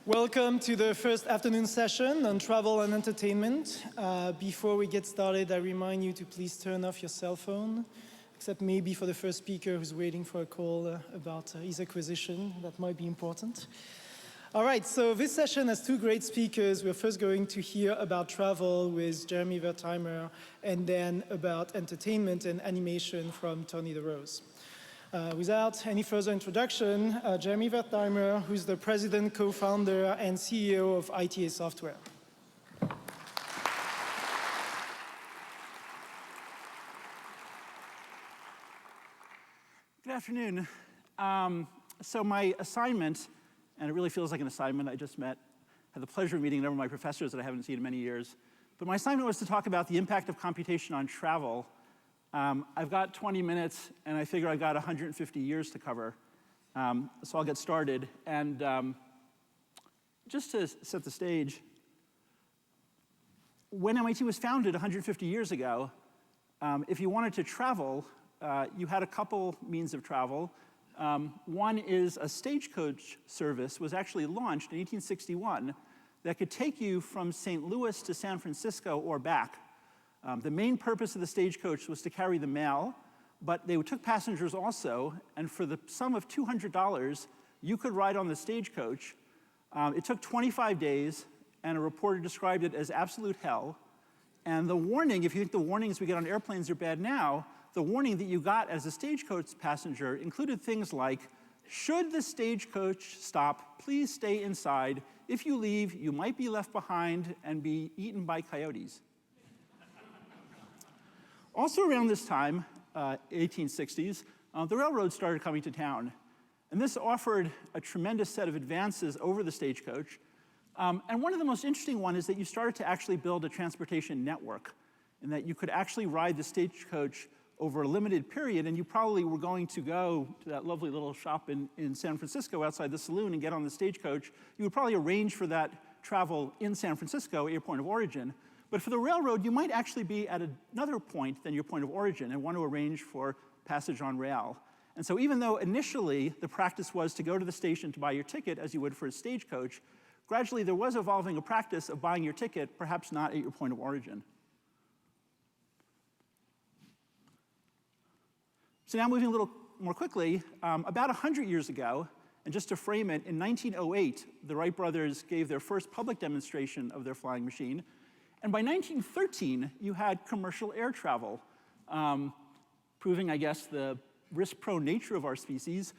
Welcome to the first afternoon session on travel and entertainment. Before we get started, I remind you to please turn off your cell phone, except maybe for the first speaker who's waiting for a call about his acquisition. That might be important. All right, so this session has two great speakers. We're first going to hear about travel with Jeremy Wertheimer, and then about entertainment and animation from Tony DeRose. Without any further introduction, Jeremy Wertheimer, who's the president, co-founder, and CEO of ITA Software. Good afternoon. So my assignment, and it really feels like an assignment, I just had the pleasure of meeting a number of my professors that I haven't seen in many years, but my assignment was to talk about the impact of computation on travel. I've got 20 minutes, and I figure I've got 150 years to cover, so I'll get started. And just to set the stage, when MIT was founded 150 years ago, if you wanted to travel, you had a couple means of travel. One is a stagecoach service was actually launched in 1861 that could take you from St. Louis to San Francisco or back. The main purpose of the stagecoach was to carry the mail, but they took passengers also, and for the sum of $200, you could ride on the stagecoach. It took 25 days, and a reporter described it as absolute hell. And the warning, if you think the warnings we get on airplanes are bad now, the warning that you got as a stagecoach passenger included things like, should the stagecoach stop, please stay inside. If you leave, you might be left behind and be eaten by coyotes. Also around this time, 1860s, the railroad started coming to town. And this offered a tremendous set of advances over the stagecoach. And one of the most interesting ones is that you started to actually build a transportation network, and that you could actually ride the stagecoach over a limited period, and you probably were going to go to that lovely little shop in San Francisco outside the saloon and get on the stagecoach. You would probably arrange for that travel in San Francisco at your point of origin. But for the railroad, you might actually be at another point than your point of origin and want to arrange for passage on rail. And so even though initially the practice was to go to the station to buy your ticket as you would for a stagecoach, gradually there was evolving a practice of buying your ticket, perhaps not at your point of origin. So now moving a little more quickly, about 100 years ago, and just to frame it, in 1908, the Wright brothers gave their first public demonstration of their flying machine. And by 1913, you had commercial air travel, proving, I guess, the risk-prone nature of our species.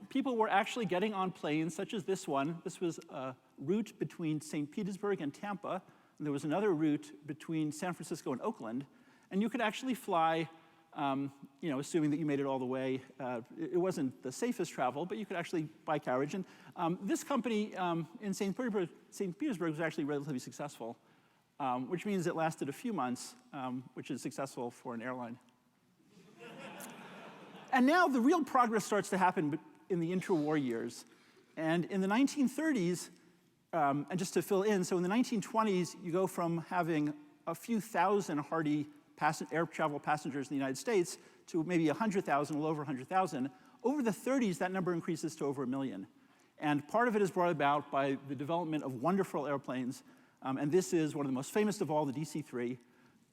People were actually getting on planes such as this one. This was a route between St. Petersburg and Tampa, and there was another route between San Francisco and Oakland. And you could actually fly, assuming that you made it all the way. It wasn't the safest travel, but you could actually buy carriage. And this company in St. Petersburg was actually relatively successful. Which means it lasted a few months, which is successful for an airline. And now the real progress starts to happen in the interwar years. And in the 1930s, and just to fill in, so in the 1920s, you go from having a few thousand hardy air travel passengers in the United States to maybe 100,000, a little over 100,000. Over the 30s, that number increases to over 1 million. And part of it is brought about by the development of wonderful airplanes. And this is one of the most famous of all, the DC-3.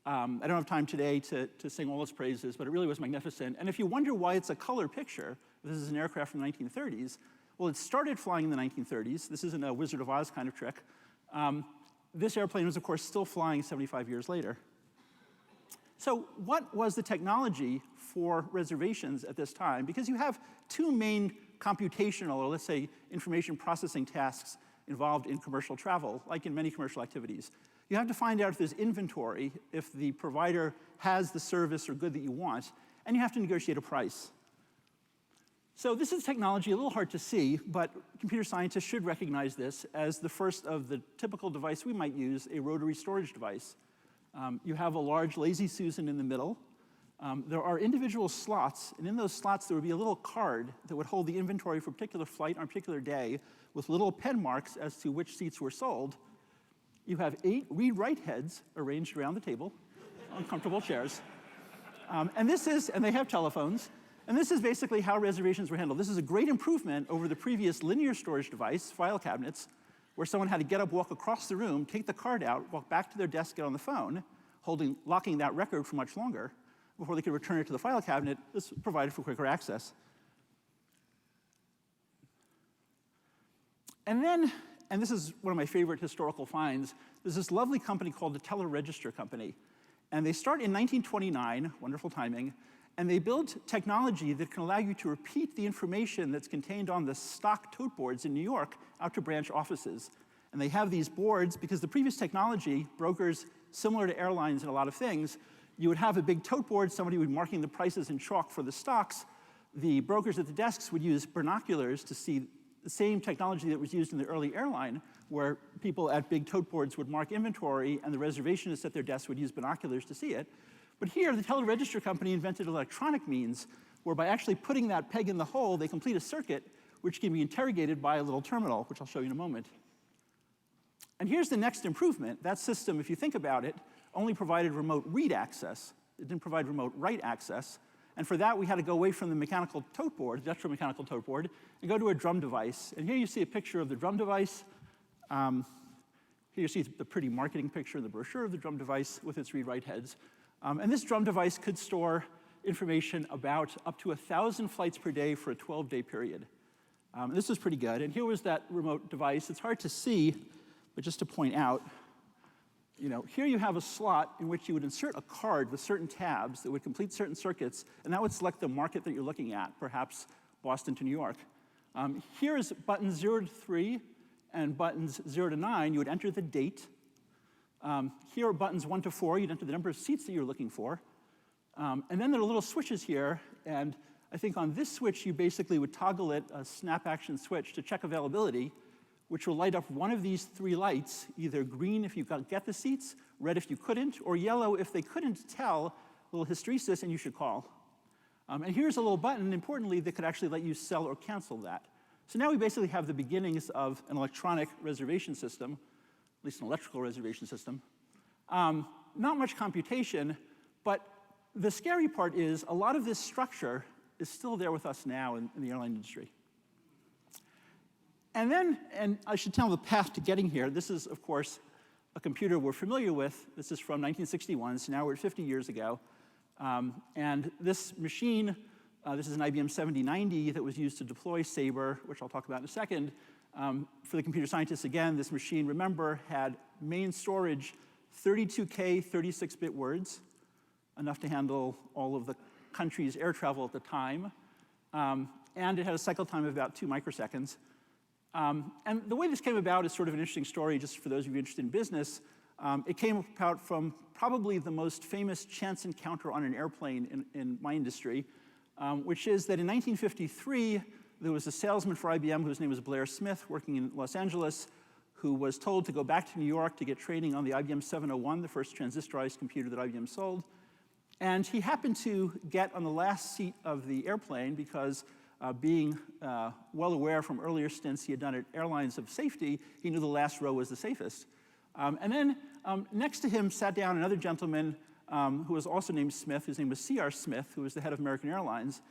I don't have time today to sing all its praises, but it really was magnificent. And if you wonder why it's a color picture, this is an aircraft from the 1930s, well, it started flying in the 1930s. This isn't a Wizard of Oz kind of trick. This airplane was, of course, still flying 75 years later. So what was the technology for reservations at this time? Because you have two main computational, or let's say information processing tasks involved in commercial travel, like in many commercial activities. You have to find out if there's inventory, if the provider has the service or good that you want, and you have to negotiate a price. So this is technology a little hard to see, but computer scientists should recognize this as the first of the typical device we might use, a rotary storage device. You have a large lazy Susan in the middle. There are individual slots, and in those slots there would be a little card that would hold the inventory for a particular flight on a particular day with little pen marks as to which seats were sold. You have 8 read-write heads arranged around the table on comfortable chairs. And they have telephones. And this is basically how reservations were handled. This is a great improvement over the previous linear storage device, file cabinets. where someone had to get up, walk across the room, take the card out, walk back to their desk, get on the phone, locking that record for much longer before they could return it to the file cabinet. This provided for quicker access. And then, and this is one of my favorite historical finds, there's this lovely company called the Teller Register Company. And they start in 1929, wonderful timing, and they build technology that can allow you to repeat the information that's contained on the stock tote boards in New York out to branch offices. And they have these boards because the previous technology, brokers, similar to airlines and a lot of things, you would have a big tote board, somebody would be marking the prices in chalk for the stocks. The brokers at the desks would use binoculars to see the same technology that was used in the early airline, where people at big tote boards would mark inventory, and the reservationists at their desks would use binoculars to see it. But here, the Teller Register Company invented electronic means, where by actually putting that peg in the hole, they complete a circuit which can be interrogated by a little terminal, which I'll show you in a moment. And here's the next improvement. That system, if you think about it, only provided remote read access. It didn't provide remote write access. And for that, we had to go away from the mechanical tote board, the electromechanical tote board, and go to a drum device. And here you see a picture of the drum device. Here you see the pretty marketing picture in the brochure of the drum device with its read-write heads. And this drum device could store information about up to 1,000 flights per day for a 12-day period. This was pretty good. And here was that remote device. It's hard to see, but just to point out, here you have a slot in which you would insert a card with certain tabs that would complete certain circuits, and that would select the market that you're looking at, perhaps Boston to New York. Here is buttons 0 to 3 and buttons 0 to 9. You would enter the date. Here are buttons 1 to 4. You'd enter the number of seats that you're looking for. And then there are little switches here, and I think on this switch, you basically would toggle it, a snap action switch, to check availability, which will light up one of these 3 lights, either green if you get the seats, red if you couldn't, or yellow if they couldn't tell, a little hysteresis, and you should call. And here's a little button, importantly, that could actually let you sell or cancel that. So now we basically have the beginnings of an electronic reservation system, at least an electrical reservation system. Not much computation, but the scary part is a lot of this structure is still there with us now in the airline industry. And then, and I should tell the path to getting here. This is, of course, a computer we're familiar with. This is from 1961, so now we're 50 years ago. And this machine, this is an IBM 7090 that was used to deploy Sabre, which I'll talk about in a second. For the computer scientists, again, this machine, remember, had main storage 32K 36-bit words, enough to handle all of the country's air travel at the time. And it had a cycle time of about 2 microseconds. And the way this came about is sort of an interesting story, just for those of you interested in business. It came about from probably the most famous chance encounter on an airplane in my industry, which is that in 1953, there was a salesman for IBM whose name was Blair Smith, working in Los Angeles, who was told to go back to New York to get training on the IBM 701, the first transistorized computer that IBM sold. And he happened to get on the last seat of the airplane because being well aware from earlier stints he had done at airlines of safety, he knew the last row was the safest. And then next to him sat down another gentleman who was also named Smith. His name was C.R. Smith, who was the head of American Airlines.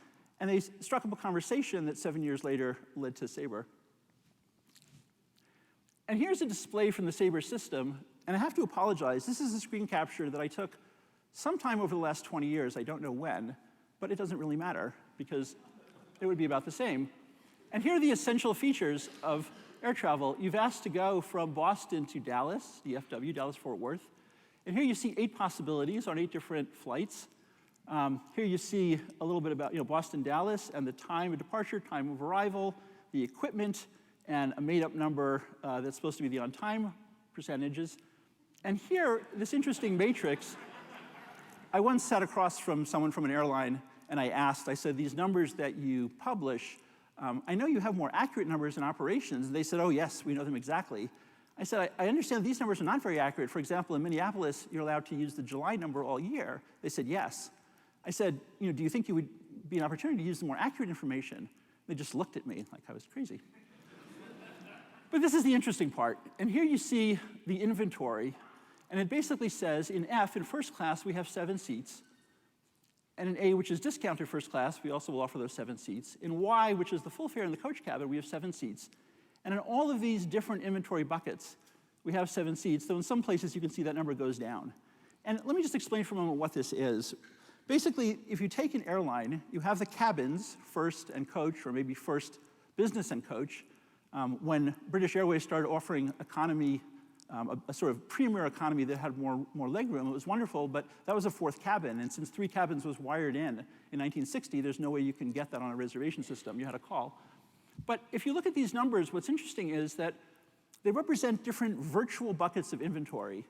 And they struck up a conversation that 7 years later led to Sabre. And here's a display from the Sabre system. And I have to apologize. This is a screen capture that I took sometime over the last 20 years. I don't know when, but it doesn't really matter because it would be about the same. And here are the essential features of air travel. You've asked to go from Boston to Dallas, DFW, Dallas-Fort Worth. And here you see 8 possibilities on 8 different flights. Here you see a little bit about Boston-Dallas and the time of departure, time of arrival, the equipment, and a made-up number that's supposed to be the on-time percentages. And here, this interesting matrix, I once sat across from someone from an airline, and I said, these numbers that you publish, I know you have more accurate numbers in operations. And they said, oh, yes, we know them exactly. I said, I understand these numbers are not very accurate. For example, in Minneapolis, you're allowed to use the July number all year. They said, yes. I said, do you think you would be an opportunity to use the more accurate information? They just looked at me like I was crazy. But this is the interesting part. And here you see the inventory. And it basically says, in F, in first class, we have 7 seats. And in A, which is discounted first class, we also will offer those 7 seats. In Y, which is the full fare in the coach cabin, we have 7 seats. And in all of these different inventory buckets, we have 7 seats, though in some places you can see that number goes down. And let me just explain for a moment what this is. Basically, if you take an airline, you have the cabins, first and coach, or maybe first business and coach. When British Airways started offering economy, a sort of premier economy that had more legroom, it was wonderful, but that was a 4th cabin. And since 3 cabins was wired in 1960, there's no way you can get that on a reservation system. You had to call. But if you look at these numbers, what's interesting is that they represent different virtual buckets of inventory.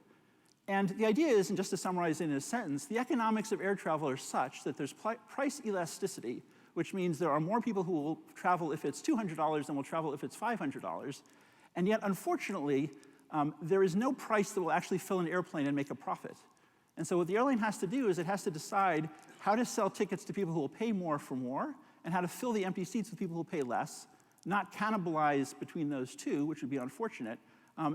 And the idea is, and just to summarize in a sentence, the economics of air travel are such that there's price elasticity, which means there are more people who will travel if it's $200 than will travel if it's $500. And yet, unfortunately, there is no price that will actually fill an airplane and make a profit. And so what the airline has to do is it has to decide how to sell tickets to people who will pay more for more, and how to fill the empty seats with people who will pay less, not cannibalize between those two, which would be unfortunate,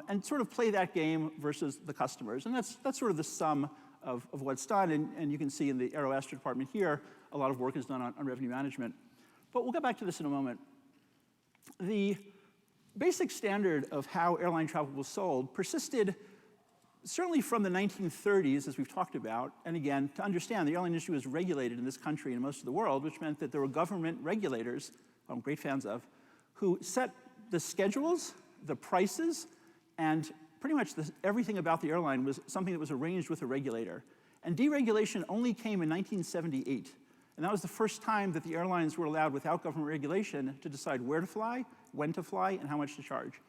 and sort of play that game versus the customers. And that's sort of the sum of what's done. And you can see in the Aero Astro department here, a lot of work is done on revenue management. But we'll get back to this in a moment. The basic standard of how airline travel was sold persisted certainly from the 1930s, as we've talked about. And again, to understand, the airline industry was regulated in this country and most of the world, which meant that there were government regulators, who I'm great fans of, who set the schedules, the prices, and pretty much everything about the airline was something that was arranged with a regulator. And deregulation only came in 1978. And that was the first time that the airlines were allowed, without government regulation, to decide where to fly, when to fly, and how much to charge.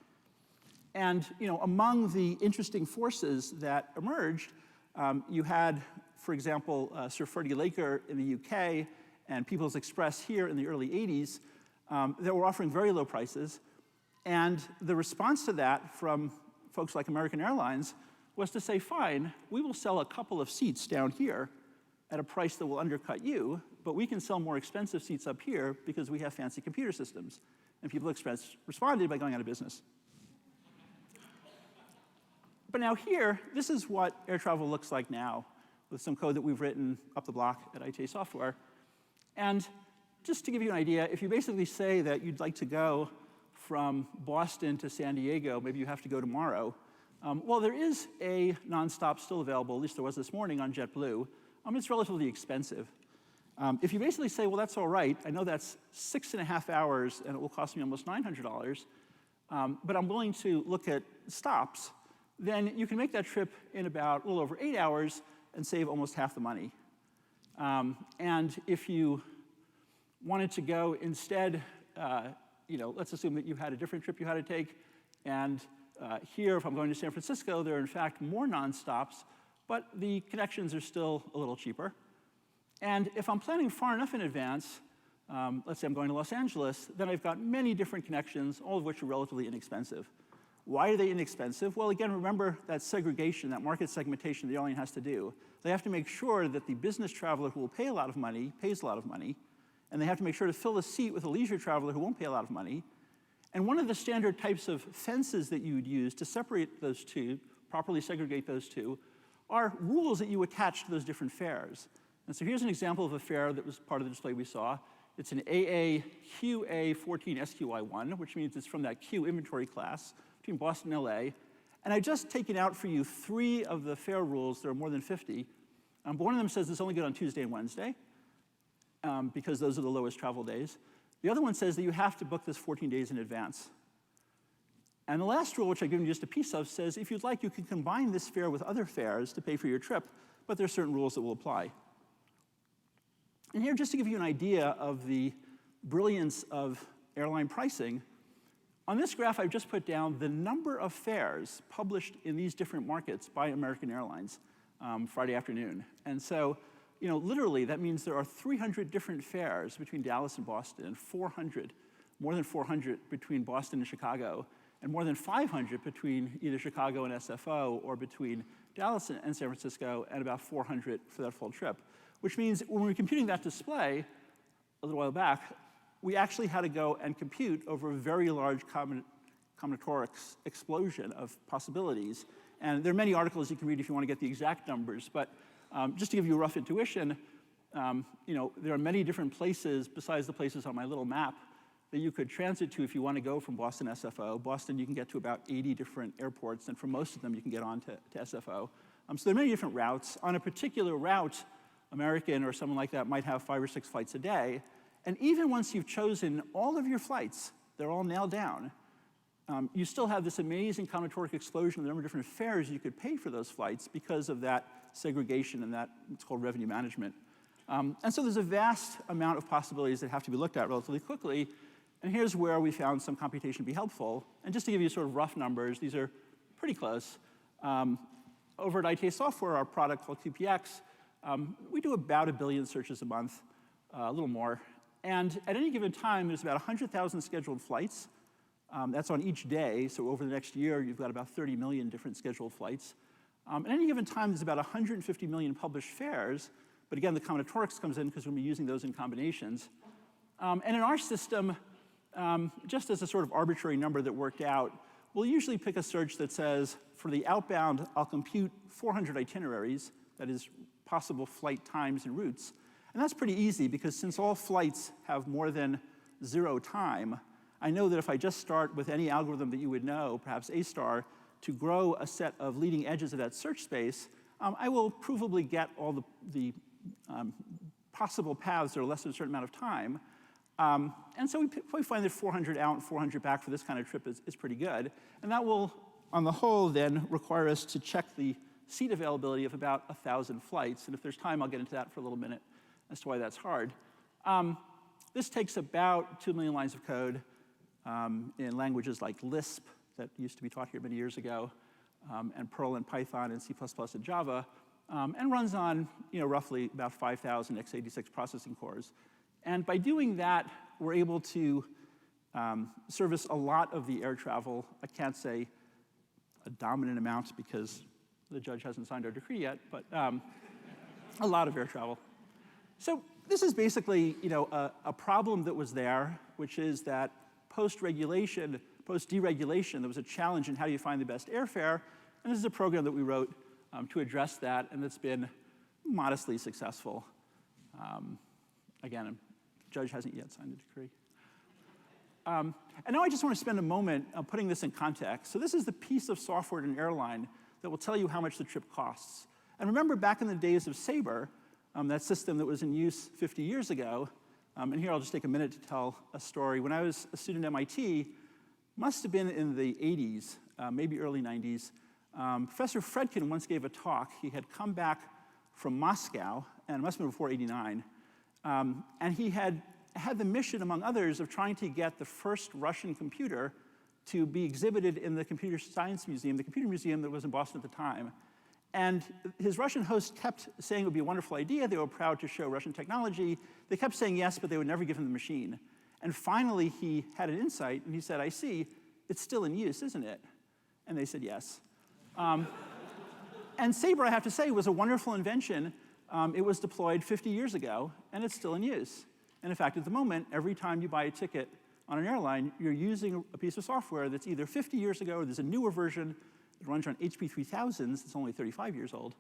And among the interesting forces that emerged, you had, for example, Sir Fredo Laker in the UK and People's Express here in the early 80s that were offering very low prices. And the response to that from folks like American Airlines was to say, fine, we will sell a couple of seats down here at a price that will undercut you, but we can sell more expensive seats up here because we have fancy computer systems. And People Express responded by going out of business. But now here, this is what air travel looks like now, with some code that we've written up the block at ITA Software. And just to give you an idea, if you basically say that you'd like to go from Boston to San Diego, maybe you have to go tomorrow. Well, there is a nonstop still available, at least there was this morning on JetBlue. It's relatively expensive. If you basically say, well, that's all right, I know that's 6.5 hours and it will cost me almost $900, but I'm willing to look at stops, then you can make that trip in about a little over 8 hours and save almost half the money. And if you wanted to go instead, let's assume that you had a different trip you had to take, and here, if I'm going to San Francisco, there are in fact more nonstops, but the connections are still a little cheaper. And if I'm planning far enough in advance, let's say I'm going to Los Angeles, then I've got many different connections, all of which are relatively inexpensive. Why are they inexpensive? Well, again, remember that segregation, that market segmentation the airline has to do. They have to make sure that the business traveler who will pay a lot of money pays a lot of money, and they have to make sure to fill the seat with a leisure traveler who won't pay a lot of money. And one of the standard types of fences that you would use to separate those two, properly segregate those two, are rules that you attach to those different fares. And so here's an example of a fare that was part of the display we saw. It's an AAQA14SQI1, which means it's from that Q inventory class between Boston and LA. And I've just taken out for you 3 of the fare rules. There are more than 50. But one of them says it's only good on Tuesday and Wednesday, because those are the lowest travel days. The other one says that you have to book this 14 days in advance. And the last rule, which I've given you just a piece of, says if you'd like, you can combine this fare with other fares to pay for your trip, but there are certain rules that will apply. And here, just to give you an idea of the brilliance of airline pricing, on this graph, I've just put down the number of fares published in these different markets by American Airlines Friday afternoon. And so, literally, that means there are 300 different fares between Dallas and Boston, and more than 400 between Boston and Chicago, and more than 500 between either Chicago and SFO, or between Dallas and San Francisco, and about 400 for that full trip. Which means when we were computing that display a little while back, we actually had to go and compute over a very large combinatoric explosion of possibilities. And there are many articles you can read if you want to get the exact numbers, but just to give you a rough intuition, there are many different places besides the places on my little map that you could transit to if you want to go from Boston to SFO. Boston, you can get to about 80 different airports, and for most of them, you can get on to SFO. So there are many different routes. On a particular route, American or someone like that might have 5 or 6 flights a day. And even once you've chosen all of your flights, they're all nailed down, you still have this amazing combinatoric explosion of the number of different fares you could pay for those flights because of that segregation and that, it's called revenue management. And so there's a vast amount of possibilities that have to be looked at relatively quickly. And here's where we found some computation to be helpful. And just to give you sort of rough numbers, these are pretty close. Over at ITA Software, our product called QPX, we do about 1 billion searches a month, a little more. And at any given time, there's about 100,000 scheduled flights. That's on each day, so over the next year, you've got about 30 million different scheduled flights. At any given time, there's about 150 million published fares, but again, the combinatorics comes in because we're going to be using those in combinations. And in our system, just as a sort of arbitrary number that worked out, we'll usually pick a search that says, for the outbound, I'll compute 400 itineraries, that is, possible flight times and routes. And that's pretty easy, because since all flights have more than 0 time, I know that if I just start with any algorithm that you would know, perhaps A*, to grow a set of leading edges of that search space, I will provably get all the possible paths that are less than a certain amount of time. And so we find that 400 out and 400 back for this kind of trip is pretty good. And that will, on the whole, then require us to check the seat availability of about 1,000 flights. And if there's time, I'll get into that for a little minute as to why that's hard. This takes about 2 million lines of code in languages like Lisp, that used to be taught here many years ago, and Perl and Python and C++ and Java, and runs on roughly about 5,000 x86 processing cores. And by doing that, we're able to service a lot of the air travel. I can't say a dominant amount because the judge hasn't signed our decree yet, but a lot of air travel. So this is basically a problem that was there, which is that post-deregulation, there was a challenge in how do you find the best airfare, and this is a program that we wrote to address that, and it's been modestly successful. Again, the judge hasn't yet signed the decree. And now I just want to spend a moment putting this in context. So this is the piece of software in an airline that will tell you how much the trip costs. And remember back in the days of Sabre, that system that was in use 50 years ago, and here I'll just take a minute to tell a story. When I was a student at MIT, must have been in the 80s, maybe early 90s, Professor Fredkin once gave a talk. He had come back from Moscow, and it must have been before '89, and he had the mission, among others, of trying to get the first Russian computer to be exhibited in the Computer Science Museum, the computer museum that was in Boston at the time. And his Russian host kept saying it would be a wonderful idea. They were proud to show Russian technology. They kept saying yes, but they would never give him the machine. And finally, he had an insight, and he said, I see, it's still in use, isn't it? And they said yes. And Sabre, I have to say, was a wonderful invention. It was deployed 50 years ago, and it's still in use. And in fact, at the moment, every time you buy a ticket on an airline, you're using a piece of software that's either 50 years ago, or there's a newer version that runs on HP 3000s, it's only 35 years old,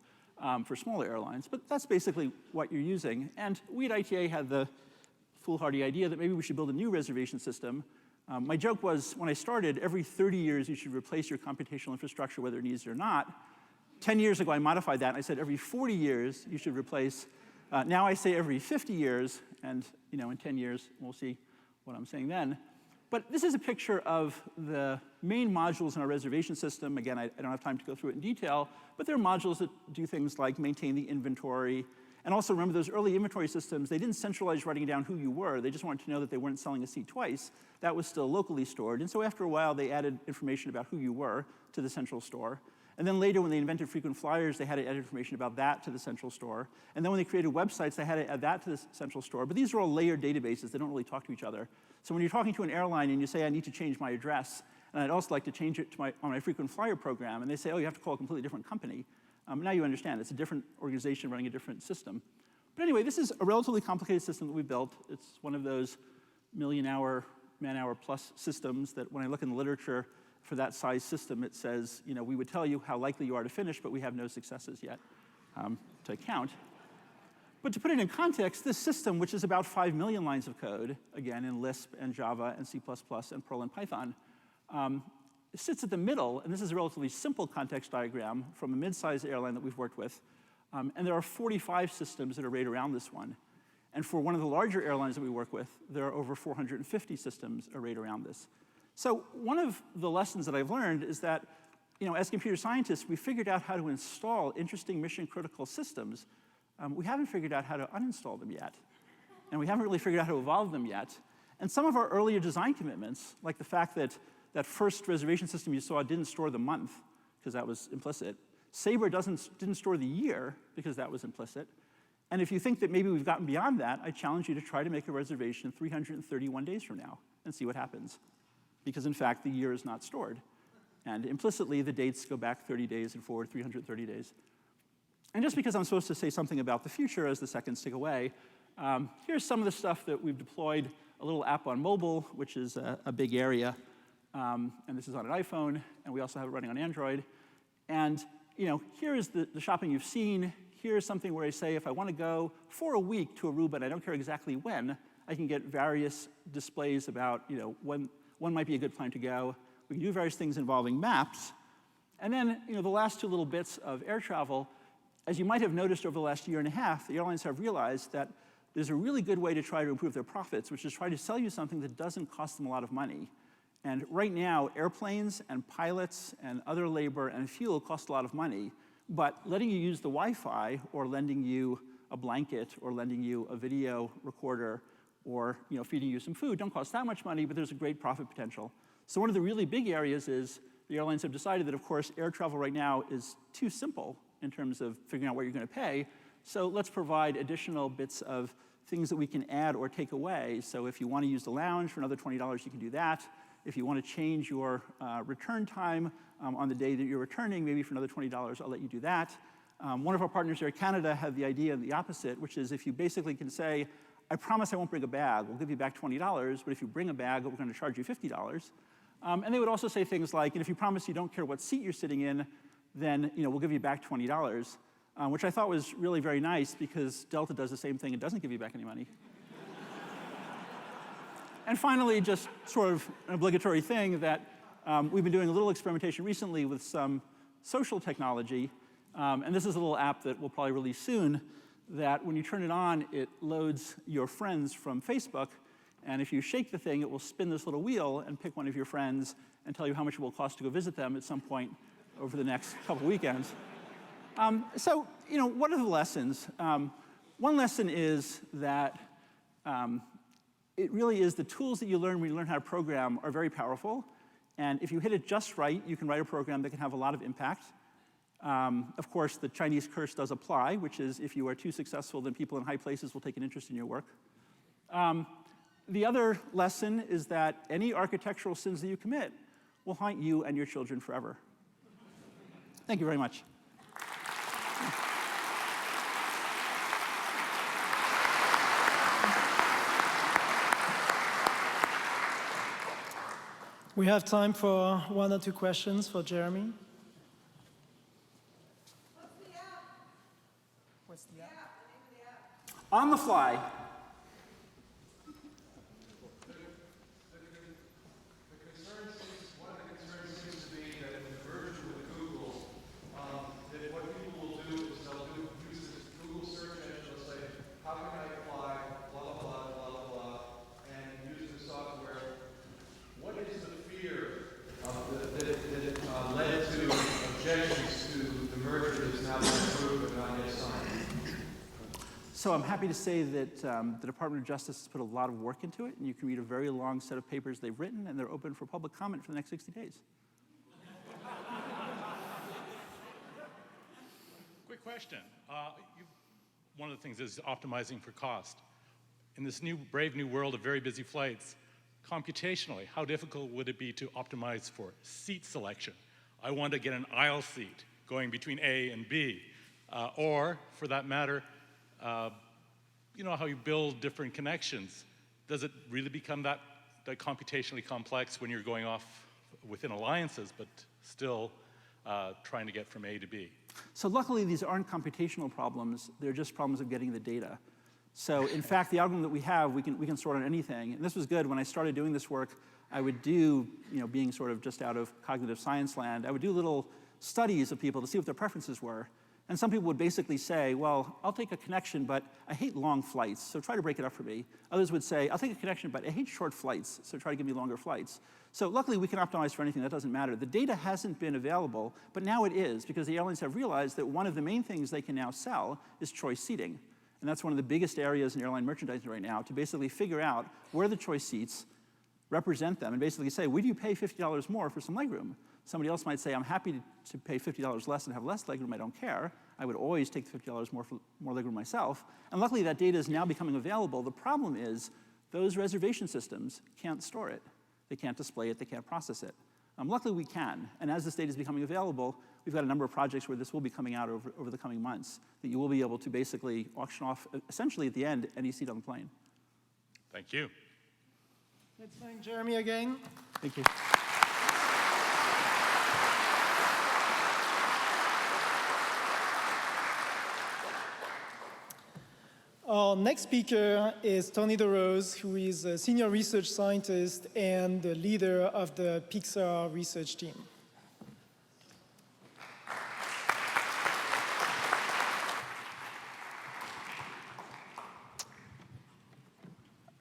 for smaller airlines. But that's basically what you're using. And we at ITA had the foolhardy idea that maybe we should build a new reservation system. My joke was, when I started, every 30 years you should replace your computational infrastructure, whether it needs it or not. 10 years ago, I modified that, and I said every 40 years you should replace. Now I say every 50 years, and in 10 years, we'll see what I'm saying then. But this is a picture of the main modules in our reservation system. Again, I don't have time to go through it in detail, but there are modules that do things like maintain the inventory. And also remember, those early inventory systems, they didn't centralize writing down who you were. They just wanted to know that they weren't selling a seat twice. That was still locally stored. And so after a while, they added information about who you were to the central store. And then later, when they invented frequent flyers, they had to add information about that to the central store. And then when they created websites, they had to add that to the central store. But these are all layered databases. They don't really talk to each other. So when you're talking to an airline and you say, I need to change my address, and I'd also like to change it to on my frequent flyer program, and they say, oh, you have to call a completely different company. Now you understand. It's a different organization running a different system. But anyway, this is a relatively complicated system that we built. It's one of those million-hour, man-hour plus systems that when I look in the literature for that size system, it says, we would tell you how likely you are to finish, but we have no successes yet to count. But to put it in context, this system, which is about 5 million lines of code, again, in Lisp and Java and C++ and Perl and Python, sits at the middle, and this is a relatively simple context diagram from a mid-sized airline that we've worked with, and there are 45 systems that are right around this one. And for one of the larger airlines that we work with, there are over 450 systems arrayed around this. So one of the lessons that I've learned is that, as computer scientists, we figured out how to install interesting mission-critical systems. We haven't figured out how to uninstall them yet. And we haven't really figured out how to evolve them yet. And some of our earlier design commitments, like the fact that that first reservation system you saw didn't store the month, because that was implicit. Sabre didn't store the year, because that was implicit. And if you think that maybe we've gotten beyond that, I challenge you to try to make a reservation 331 days from now and see what happens. Because in fact, the year is not stored. And implicitly, the dates go back 30 days and forward 330 days. And just because I'm supposed to say something about the future as the seconds tick away, here's some of the stuff that we've deployed. A little app on mobile, which is a big area. And this is on an iPhone, and we also have it running on Android. And here is the shopping you've seen. Here's something where I say, if I want to go for a week to Aruba, and I don't care exactly when, I can get various displays about when might be a good time to go. We can do various things involving maps. And then the last two little bits of air travel, as you might have noticed over the last year and a half, the airlines have realized that there's a really good way to try to improve their profits, which is try to sell you something that doesn't cost them a lot of money. And right now, airplanes and pilots and other labor and fuel cost a lot of money. But letting you use the Wi-Fi or lending you a blanket or lending you a video recorder or feeding you some food don't cost that much money, but there's a great profit potential. So one of the really big areas is the airlines have decided that, of course, air travel right now is too simple in terms of figuring out what you're going to pay. So let's provide additional bits of things that we can add or take away. So if you want to use the lounge for another $20, you can do that. If you want to change your return time on the day that you're returning, maybe for another $20, I'll let you do that. One of our partners, Air Canada, had the idea of the opposite, which is if you basically can say, I promise I won't bring a bag, we'll give you back $20, but if you bring a bag, we're going to charge you $50. And they would also say things like, and if you promise you don't care what seat you're sitting in, then we'll give you back $20, which I thought was really very nice because Delta does the same thing and doesn't give you back any money. And finally, just sort of an obligatory thing that we've been doing a little experimentation recently with some social technology. And this is a little app that we'll probably release soon, that when you turn it on, it loads your friends from Facebook. And if you shake the thing, it will spin this little wheel and pick one of your friends and tell you how much it will cost to go visit them at some point over the next couple weekends. So, what are the lessons? One lesson is that it really is the tools that you learn when you learn how to program are very powerful. And if you hit it just right, you can write a program that can have a lot of impact. Of course, the Chinese curse does apply, which is if you are too successful, then people in high places will take an interest in your work. The other lesson is that any architectural sins that you commit will haunt you and your children forever. Thank you very much. We have time for one or two questions for Jeremy. What's the app? On the fly. So I'm happy to say that the Department of Justice has put a lot of work into it, and you can read a very long set of papers they've written, and they're open for public comment for the next 60 days. Quick question. One of the things is optimizing for cost. In this brave new world of very busy flights, computationally, how difficult would it be to optimize for seat selection? I want to get an aisle seat going between A and B, or, for that matter, you know how you build different connections. Does it really become that computationally complex when you're going off within alliances, but still trying to get from A to B. So luckily, these aren't computational problems. They're just problems of getting the data. So in fact, the algorithm that we have, we can sort on anything. And this was good. When I started doing this work, I would do, being sort of just out of cognitive science land, I would do little studies of people to see what their preferences were. And some people would basically say, well, I'll take a connection, but I hate long flights, so try to break it up for me. Others would say, I'll take a connection, but I hate short flights, so try to give me longer flights. So luckily, we can optimize for anything. That doesn't matter. The data hasn't been available, but now it is, because the airlines have realized that one of the main things they can now sell is choice seating. And that's one of the biggest areas in airline merchandising right now, to basically figure out where the choice seats, represent them, and basically say, would you pay $50 more for some legroom? Somebody else might say, I'm happy to pay $50 less and have less legroom, I don't care. I would always take the $50 more for more legroom myself. And luckily, that data is now becoming available. The problem is those reservation systems can't store it. They can't display it, they can't process it. Luckily, we can. And as this data is becoming available, we've got a number of projects where this will be coming out over the coming months, that you will be able to basically auction off, essentially at the end, any seat on the plane. Thank you. Let's thank Jeremy again. Thank you. Our next speaker is Tony DeRose, who is a senior research scientist and the leader of the Pixar research team.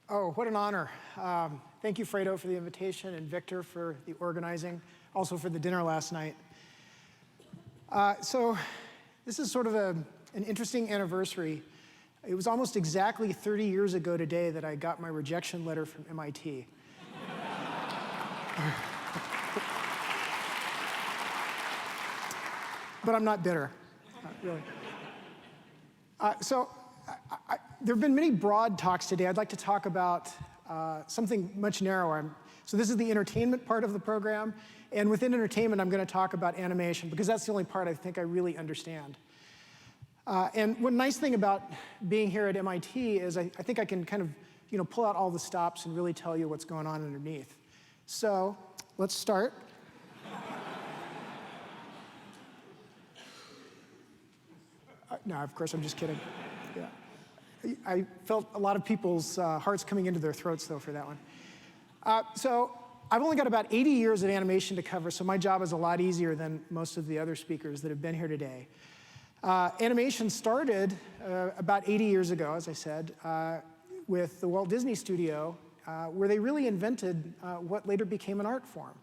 Oh, what an honor. Thank you, Fredo, for the invitation, and Victor for the organizing, also for the dinner last night. So this is sort of an interesting anniversary. It was almost exactly 30 years ago today that I got my rejection letter from MIT. But I'm not bitter, not really. There have been many broad talks today. I'd like to talk about something much narrower. So this is the entertainment part of the program. And within entertainment, I'm going to talk about animation, because that's the only part I think I really understand. And one nice thing about being here at MIT is I think I can kind of pull out all the stops and really tell you what's going on underneath. So let's start. No, of course, I'm just kidding. Yeah. I felt a lot of people's hearts coming into their throats, though, for that one. So I've only got about 80 years of animation to cover, so my job is a lot easier than most of the other speakers that have been here today. Animation started about 80 years ago, as I said, with the Walt Disney Studio, where they really invented what later became an art form.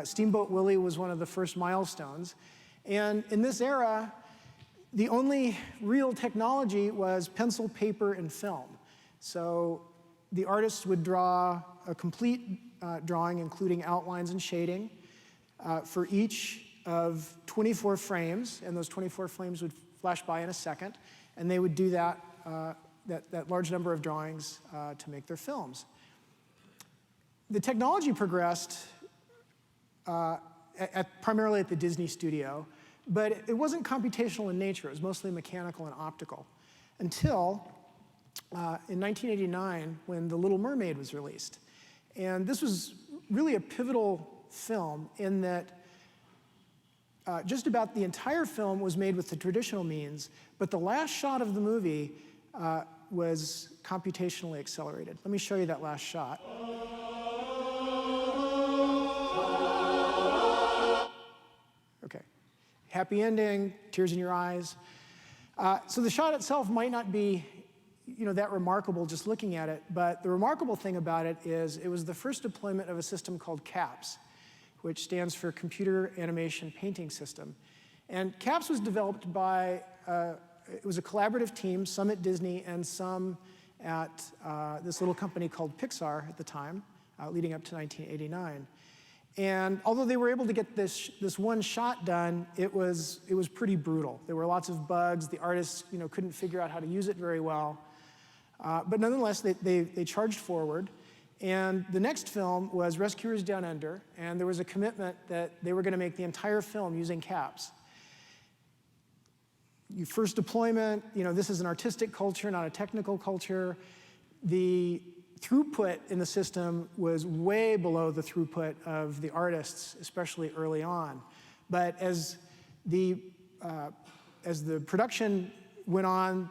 Steamboat Willie was one of the first milestones. And in this era, the only real technology was pencil, paper, and film. So the artists would draw a complete drawing, including outlines and shading, for each of 24 frames, and those 24 frames would flash by in a second, and they would do that large number of drawings to make their films. The technology progressed primarily at the Disney Studio, but it wasn't computational in nature. It was mostly mechanical and optical, until in 1989, when The Little Mermaid was released. And this was really a pivotal film in that just about the entire film was made with the traditional means, but the last shot of the movie was computationally accelerated. Let me show you that last shot. Okay. Happy ending, tears in your eyes. So the shot itself might not be that remarkable just looking at it, but the remarkable thing about it is it was the first deployment of a system called CAPS, which stands for Computer Animation Painting System. And CAPS was developed by, it was a collaborative team, some at Disney and some at this little company called Pixar at the time, leading up to 1989. And although they were able to get this one shot done, it was pretty brutal. There were lots of bugs. The artists couldn't figure out how to use it very well. But nonetheless, they charged forward. And the next film was Rescuers Down Under, and there was a commitment that they were going to make the entire film using CAPS. First deployment, this is an artistic culture, not a technical culture. The throughput in the system was way below the throughput of the artists, especially early on. But as the production went on,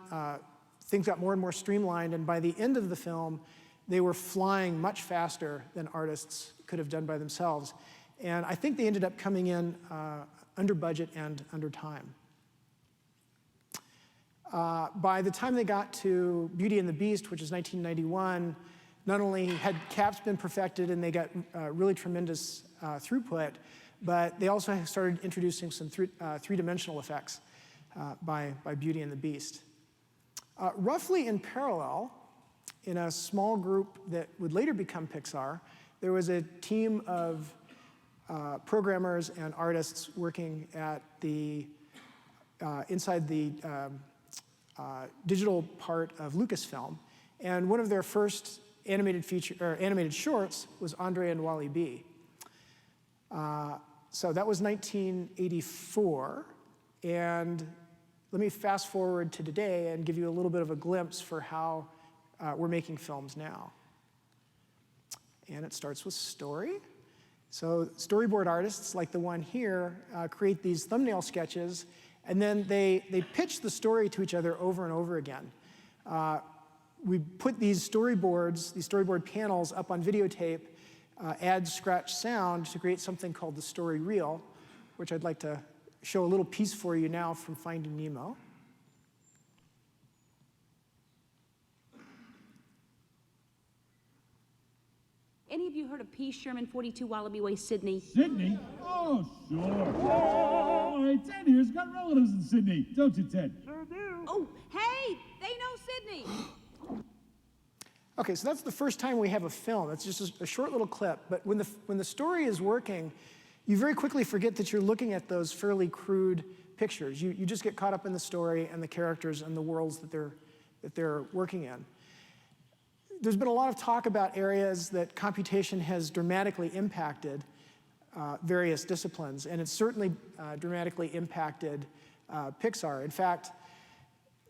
things got more and more streamlined, and by the end of the film, they were flying much faster than artists could have done by themselves. And I think they ended up coming in under budget and under time. By the time they got to Beauty and the Beast, which is 1991, not only had caps been perfected and they got really tremendous throughput, but they also started introducing some three-dimensional effects by Beauty and the Beast. Roughly in parallel, in a small group that would later become Pixar, there was a team of programmers and artists working at the inside the digital part of Lucasfilm, and one of their first animated shorts was Andre and Wally B. So that was 1984, and let me fast forward to today and give you a little bit of a glimpse for how we're making films now. And it starts with story. So storyboard artists, like the one here, create these thumbnail sketches, and then they pitch the story to each other over and over again. We put these storyboard panels up on videotape, add scratch sound to create something called the story reel, which I'd like to show a little piece for you now from Finding Nemo. Any of you heard of P. Sherman 42 Wallaby Way, Sydney? Sydney? Oh, sure. Oh, hey, Ted here's got relatives in Sydney, don't you, Ted? Sure do. Oh, hey, they know Sydney. Okay, so that's the first time we have a film. It's just a short little clip. But when the story is working, you very quickly forget that you're looking at those fairly crude pictures. You just get caught up in the story and the characters and the worlds that they're working in. There's been a lot of talk about areas that computation has dramatically impacted various disciplines, and it's certainly dramatically impacted Pixar. In fact,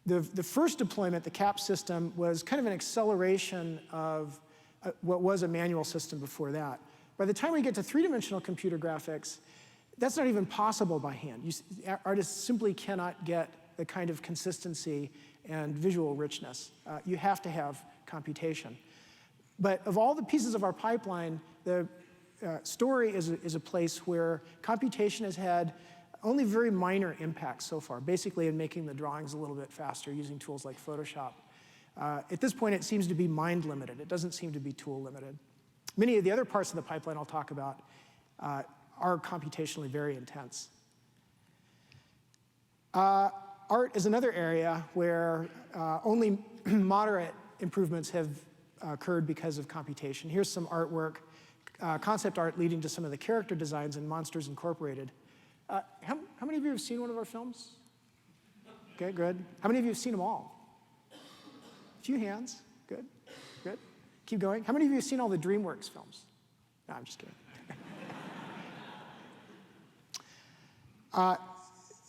the first deployment, the CAP system, was kind of an acceleration of what was a manual system before that. By the time we get to three-dimensional computer graphics, that's not even possible by hand. Artists simply cannot get the kind of consistency and visual richness. You have to have computation. But of all the pieces of our pipeline, the story is a place where computation has had only very minor impacts so far, basically in making the drawings a little bit faster using tools like Photoshop. At this point, it seems to be mind limited. It doesn't seem to be tool limited. Many of the other parts of the pipeline I'll talk about are computationally very intense. Art is another area where only moderate improvements have occurred because of computation. Here's some artwork, concept art leading to some of the character designs in Monsters Incorporated. How many of you have seen one of our films? Okay, good. How many of you have seen them all? A few hands. Good, good. Keep going. How many of you have seen all the DreamWorks films? No, I'm just kidding.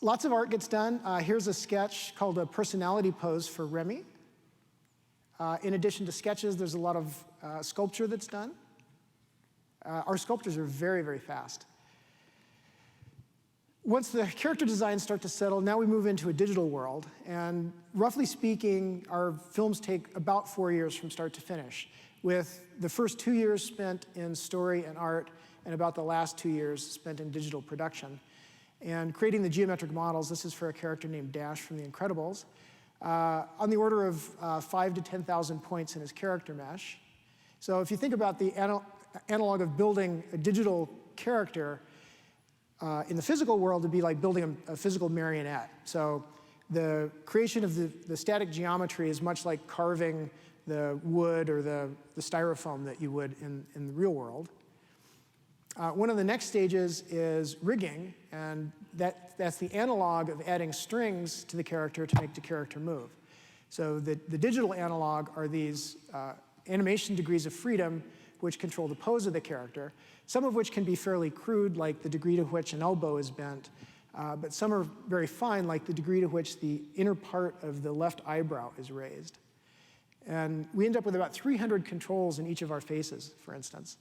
Lots of art gets done. Here's a sketch called a personality pose for Remy. In addition to sketches, there's a lot of sculpture that's done. Our sculptures are very, very fast. Once the character designs start to settle, now we move into a digital world. And roughly speaking, our films take about 4 years from start to finish, with the first 2 years spent in story and art, and about the last 2 years spent in digital production. And creating the geometric models, this is for a character named Dash from The Incredibles, on the order of 5,000 to 10,000 points in his character mesh. So if you think about the analog of building a digital character, in the physical world, it'd be like building a physical marionette. So the creation of the static geometry is much like carving the wood or the styrofoam that you would in the real world. One of the next stages is rigging, and that's the analog of adding strings to the character to make the character move. So the digital analog are these animation degrees of freedom which control the pose of the character, some of which can be fairly crude, like the degree to which an elbow is bent, but some are very fine, like the degree to which the inner part of the left eyebrow is raised. And we end up with about 300 controls in each of our faces, for instance.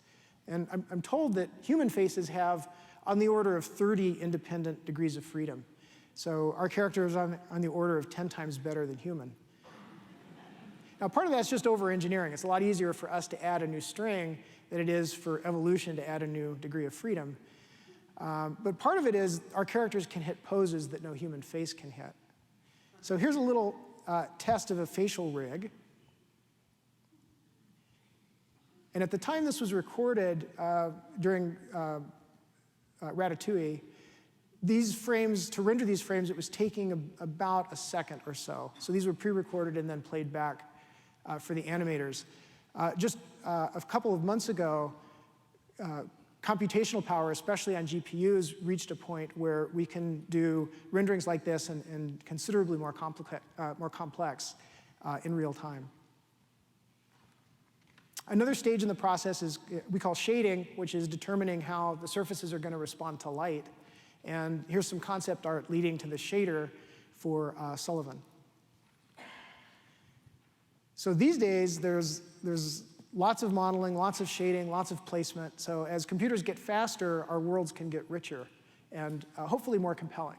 And I'm told that human faces have on the order of 30 independent degrees of freedom. So our character is on the order of 10 times better than human. Now, part of that's just over-engineering. It's a lot easier for us to add a new string than it is for evolution to add a new degree of freedom. But part of it is our characters can hit poses that no human face can hit. So here's a little test of a facial rig. And at the time this was recorded during Ratatouille, these frames, to render these frames, it was taking about a second or so. So these were pre-recorded and then played back for the animators. Just a couple of months ago, computational power, especially on GPUs, reached a point where we can do renderings like this and considerably more complex in real time. Another stage in the process is we call shading, which is determining how the surfaces are going to respond to light. And here's some concept art leading to the shader for Sullivan. So these days, there's lots of modeling, lots of shading, lots of placement. So as computers get faster, our worlds can get richer and hopefully more compelling.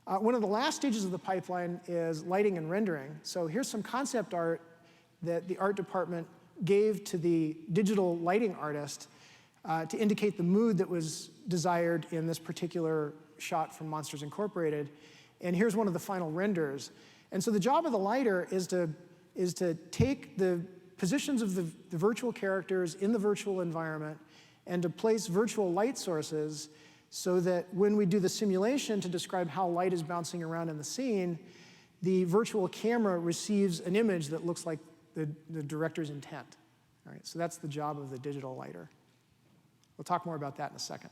One of the last stages of the pipeline is lighting and rendering. So here's some concept art that the art department gave to the digital lighting artist to indicate the mood that was desired in this particular shot from Monsters Incorporated. And here's one of the final renders. And so the job of the lighter is to take the positions of the virtual characters in the virtual environment and to place virtual light sources so that when we do the simulation to describe how light is bouncing around in the scene, the virtual camera receives an image that looks like the director's intent. All right, so that's the job of the digital lighter. We'll talk more about that in a second.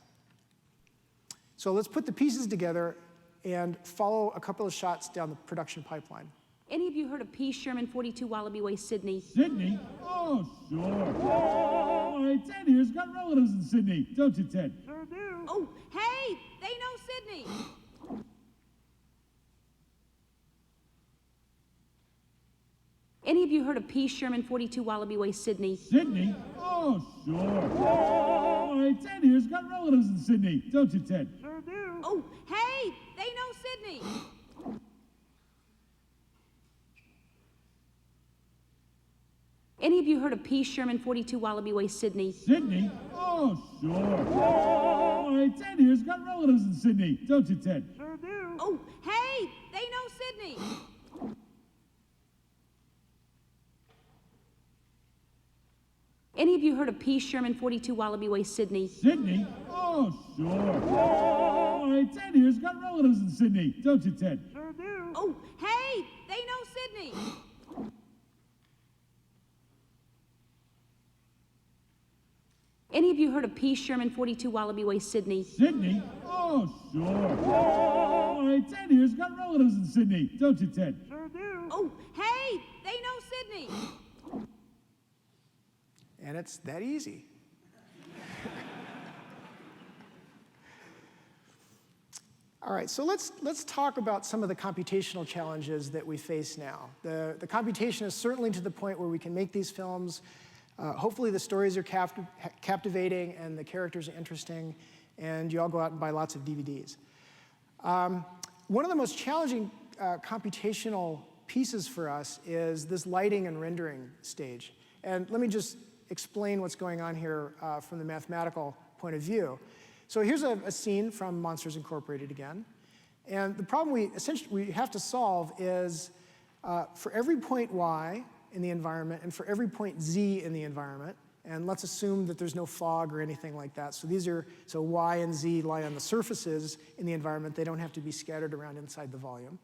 So let's put the pieces together and follow a couple of shots down the production pipeline. Any of you heard of P. Sherman, 42 Wallaby Way, Sydney? Sydney? Oh, sure. Oh, Ted here's got relatives in Sydney, don't you, Ted? Sure do. Oh, hey, they know Sydney. Any of you heard of P. Sherman, 42 Wallaby Way, Sydney? Sydney? Oh, sure. Oh, Ted here's got relatives in Sydney, don't you, Ted? Sure do. Oh, hey, they know Sydney. Any of you heard of P. Sherman, 42 Wallaby Way, Sydney? Sydney? Oh, sure. Oh, Ted here's got relatives in Sydney, don't you, Ted? Sure do. Oh, hey, they know Sydney. Any of you heard of P. Sherman, 42 Wallaby Way, Sydney? Sydney? Oh, sure. Oh, Ted here's got relatives in Sydney, don't you, Ted? Sure do. Oh, hey, they know Sydney. Any of you heard of P. Sherman, 42 Wallaby Way, Sydney? Sydney? Oh, sure. Oh, Ted here's got relatives in Sydney, don't you, Ted? Sure do. Oh, hey, they know Sydney. And it's that easy. All right, so let's talk about some of the computational challenges that we face now. The computation is certainly to the point where we can make these films. Hopefully the stories are captivating and the characters are interesting, and you all go out and buy lots of DVDs. One of the most challenging computational pieces for us is this lighting and rendering stage. And let me just explain what's going on here from the mathematical point of view. So here's a scene from Monsters Incorporated again. And the problem we have to solve is for every point y in the environment and for every point z in the environment, and let's assume that there's no fog or anything like that. So y and z lie on the surfaces in the environment. They don't have to be scattered around inside the volume.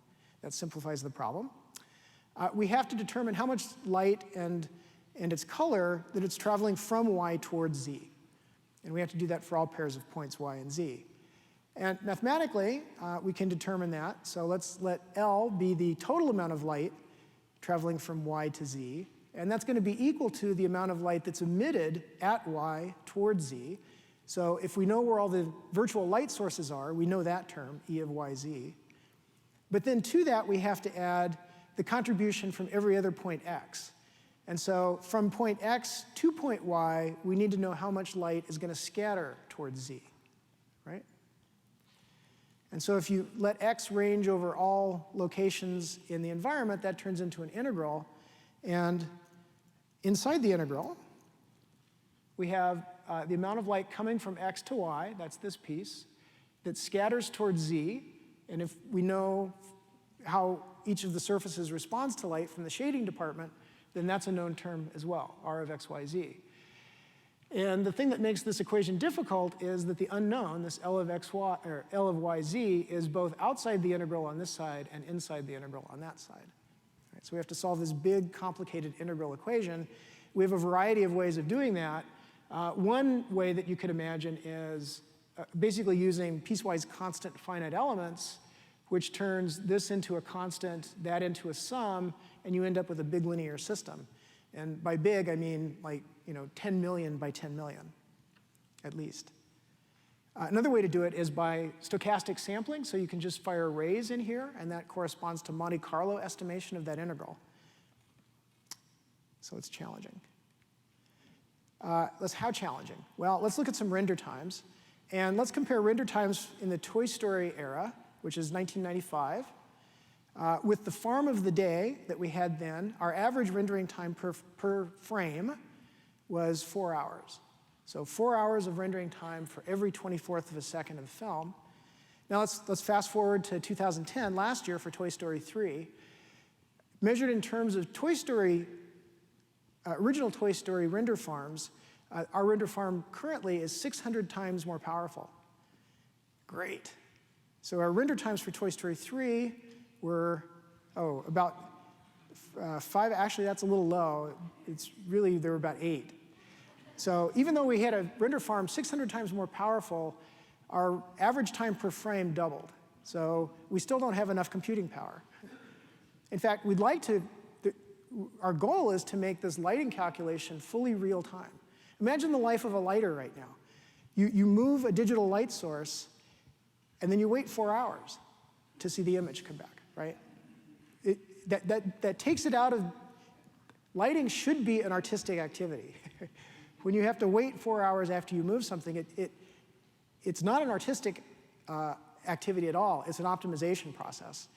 That simplifies the problem. We have to determine how much light and its color that it's traveling from y towards z. And we have to do that for all pairs of points y and z. And mathematically, we can determine that. So let's let L be the total amount of light traveling from y to z. And that's going to be equal to the amount of light that's emitted at y towards z. So if we know where all the virtual light sources are, we know that term, E of yz. But then to that, we have to add the contribution from every other point x. And so from point X to point Y, we need to know how much light is going to scatter towards Z, right? And so if you let X range over all locations in the environment, that turns into an integral. And inside the integral, we have the amount of light coming from X to Y, that's this piece, that scatters towards Z. And if we know how each of the surfaces responds to light from the shading department, then that's a known term as well, R of X, Y, Z. And the thing that makes this equation difficult is that the unknown, this L of X, Y, or L of Y, Z, is both outside the integral on this side and inside the integral on that side. Right, so we have to solve this big, complicated integral equation. We have a variety of ways of doing that. One way that you could imagine is basically using piecewise constant finite elements, which turns this into a constant, that into a sum, and you end up with a big linear system. And by big, I mean like 10 million by 10 million, at least. Another way to do it is by stochastic sampling. So you can just fire arrays in here, and that corresponds to Monte Carlo estimation of that integral. So it's challenging. How challenging? Well, let's look at some render times. And let's compare render times in the Toy Story era, which is 1995, with the farm of the day that we had then. Our average rendering time per frame was 4 hours. So 4 hours of rendering time for every 24th of a second of the film. Now let's fast forward to 2010, last year for Toy Story 3. Measured in terms of Toy Story, original Toy Story render farms, our render farm currently is 600 times more powerful. Great. So our render times for Toy Story 3 were, about 5. Actually, that's a little low. It's really, there were about 8. So even though we had a render farm 600 times more powerful, our average time per frame doubled. So we still don't have enough computing power. In fact, we'd like to, our goal is to make this lighting calculation fully real time. Imagine the life of a lighter right now. You move a digital light source, and then you wait 4 hours to see the image come back, right? That takes it out of, lighting should be an artistic activity. When you have to wait 4 hours after you move something, it's not an artistic activity at all. It's an optimization process.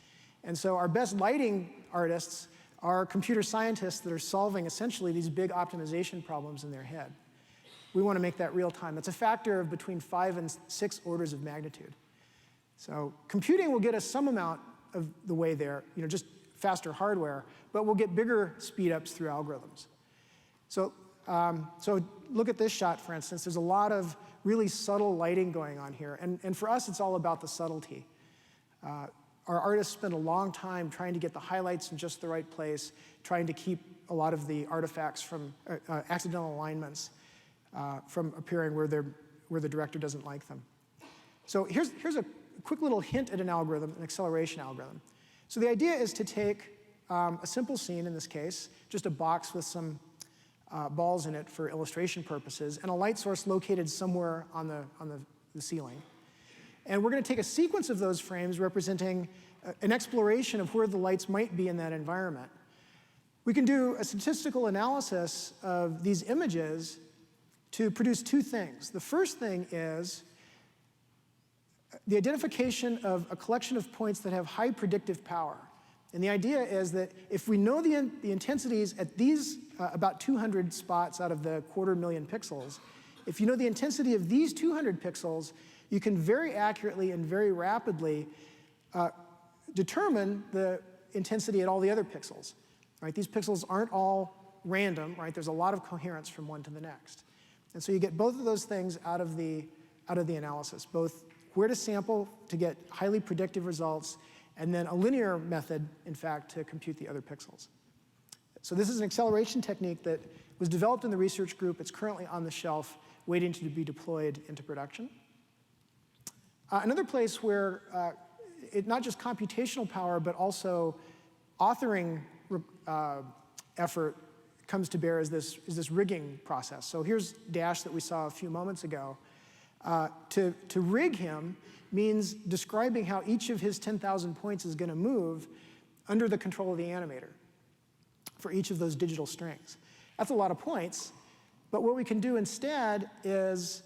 And so our best lighting artists are computer scientists that are solving essentially these big optimization problems in their head. We want to make that real time. It's a factor of between 5 and 6 orders of magnitude. So computing will get us some amount of the way there, just faster hardware, but we'll get bigger speed ups through algorithms. So look at this shot, for instance. There's a lot of really subtle lighting going on here. And for us, it's all about the subtlety. Our artists spend a long time trying to get the highlights in just the right place, trying to keep a lot of the artifacts from accidental alignments from appearing where the director doesn't like them. So here's a quick little hint at an algorithm, an acceleration algorithm. So the idea is to take a simple scene, in this case, just a box with some balls in it for illustration purposes, and a light source located somewhere on the ceiling. And we're going to take a sequence of those frames representing an exploration of where the lights might be in that environment. We can do a statistical analysis of these images to produce 2 things. The first thing is the identification of a collection of points that have high predictive power. And the idea is that if we know the intensities at these about 200 spots out of the 250,000 pixels, if you know the intensity of these 200 pixels, you can very accurately and very rapidly determine the intensity at all the other pixels. Right? These pixels aren't all random, right? There's a lot of coherence from one to the next. And so you get both of those things out of the analysis, both where to sample to get highly predictive results, and then a linear method, in fact, to compute the other pixels. So this is an acceleration technique that was developed in the research group. It's currently on the shelf, waiting to be deployed into production. Another place where not just computational power, but also authoring effort comes to bear is this rigging process. So here's Dash that we saw a few moments ago. To rig him means describing how each of his 10,000 points is going to move under the control of the animator. for each of those digital strings. That's a lot of points, but what we can do instead is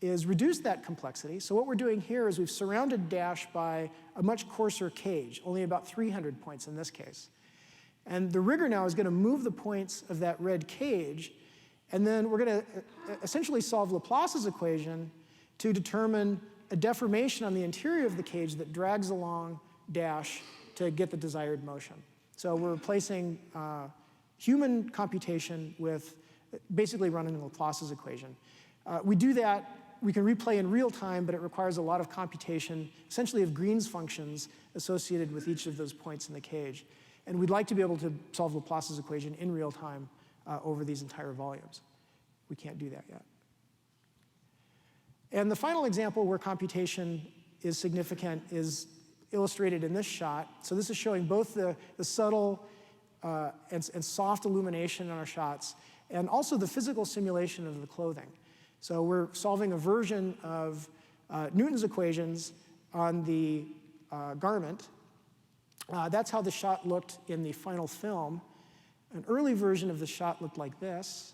reduce that complexity. So what we're doing here is we've surrounded dash by a much coarser cage, only about 300 points in this case. And the rigger now is going to move the points of that red cage, and then we're going to essentially solve Laplace's equation to determine a deformation on the interior of the cage that drags along dash to get the desired motion. So we're replacing human computation with basically running Laplace's equation. We do that, we can replay in real time, but it requires a lot of computation, essentially of Green's functions associated with each of those points in the cage. And we'd like to be able to solve Laplace's equation in real time over these entire volumes. We can't do that yet. And the final example where computation is significant is illustrated in this shot. So this is showing both the subtle and soft illumination in our shots, and also the physical simulation of the clothing. So we're solving a version of Newton's equations on the garment. That's how the shot looked in the final film. An early version of the shot looked like this.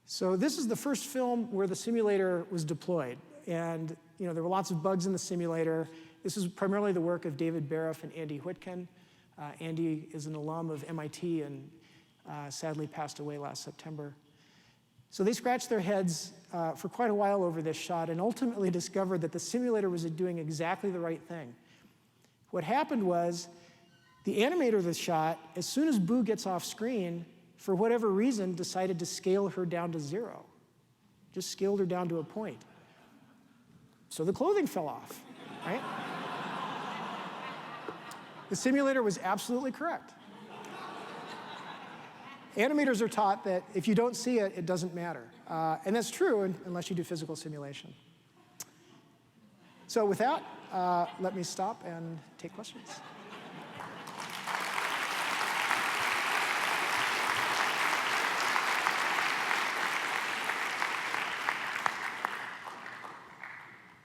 So this is the first film where the simulator was deployed. And there were lots of bugs in the simulator. This is primarily the work of David Bariff and Andy Whitkin. Andy is an alum of MIT and sadly passed away last September. So they scratched their heads for quite a while over this shot and ultimately discovered that the simulator was doing exactly the right thing. What happened was the animator of the shot, as soon as Boo gets off screen, for whatever reason, decided to scale her down to 0. Just scaled her down to a point. So the clothing fell off, right? The simulator was absolutely correct. Animators are taught that if you don't see it, it doesn't matter. And that's true unless you do physical simulation. So with that, let me stop and take questions.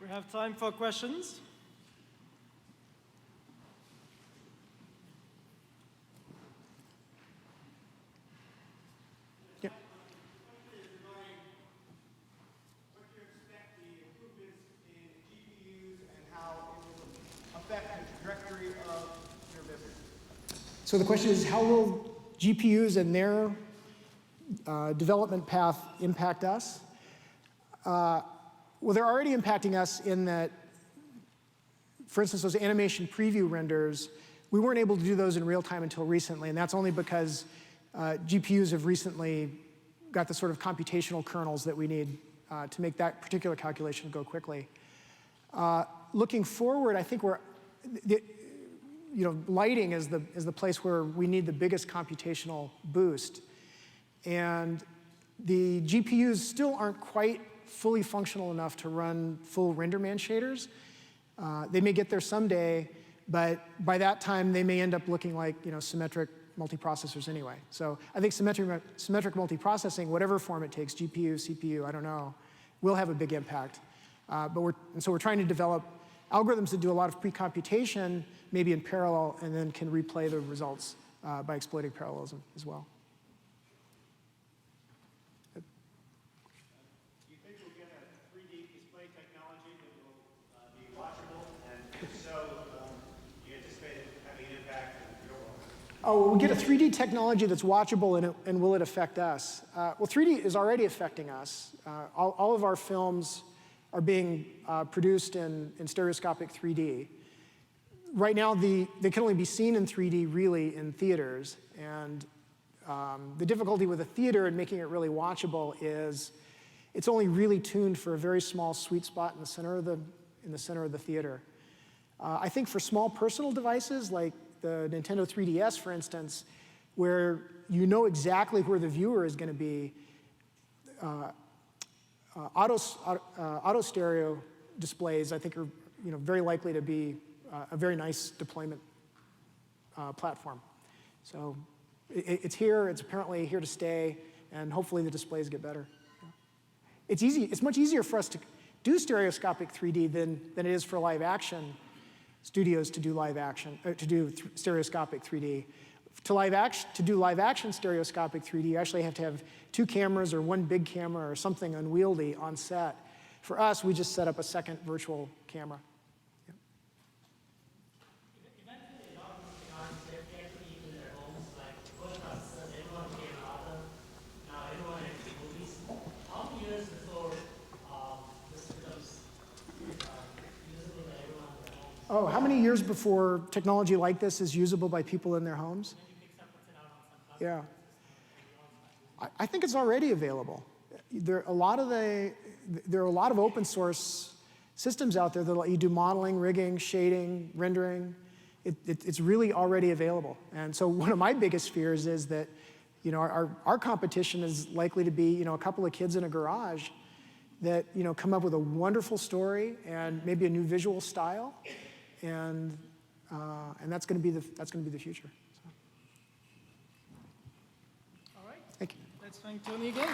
We have time for questions. Yep. What do you expect the improvements in GPUs and how it will affect the trajectory of your business? So the question is, how will GPUs and their development path impact us? Well, they're already impacting us in that, for instance, those animation preview renders, we weren't able to do those in real time until recently, and that's only because GPUs have recently got the sort of computational kernels that we need to make that particular calculation go quickly. Looking forward, I think lighting is the place where we need the biggest computational boost. And the GPUs still aren't quite fully functional enough to run full RenderMan shaders. They may get there someday, but by that time they may end up looking like symmetric multiprocessors anyway. So I think symmetric multiprocessing, whatever form it takes, GPU, CPU, I don't know, will have a big impact. So we're trying to develop algorithms that do a lot of pre-computation, maybe in parallel, and then can replay the results by exploiting parallelism as well. Oh, we'll get a 3D technology that's watchable, and will it affect us? Well, 3D is already affecting us. All of our films are being produced in stereoscopic 3D. Right now, they can only be seen in 3D, really, in theaters. And the difficulty with a theater and making it really watchable is it's only really tuned for a very small sweet spot in the center of the theater. I think for small personal devices, like the Nintendo 3DS, for instance, where you know exactly where the viewer is going to be, auto stereo displays, I think, are very likely to be a very nice deployment platform. So it's here. It's apparently here to stay, and hopefully the displays get better. It's easy. It's much easier for us do stereoscopic 3D than it is for live action studios to do live action, stereoscopic 3D. To do live action stereoscopic 3D, you actually have to have 2 cameras or 1 big camera or something unwieldy on set. For us, we just set up a second virtual camera. Yeah. Eventually, a lot of these technologies, they actually keep in their homes, like Ghostbusters, everyone became an author. Now everyone is movies. How many years before this becomes usable by everyone in their homes? Oh, how many years before technology like this is usable by people in their homes? Pixar puts it out on some platforms. Yeah. I think it's already available. There are a lot of open source systems out there that let you do modeling, rigging, shading, rendering. It's really already available. And so one of my biggest fears is that, our competition is likely to be, a couple of kids in a garage that, come up with a wonderful story and maybe a new visual style, and that's going to be the future. So. All right. Thank you. Let's thank Tony again.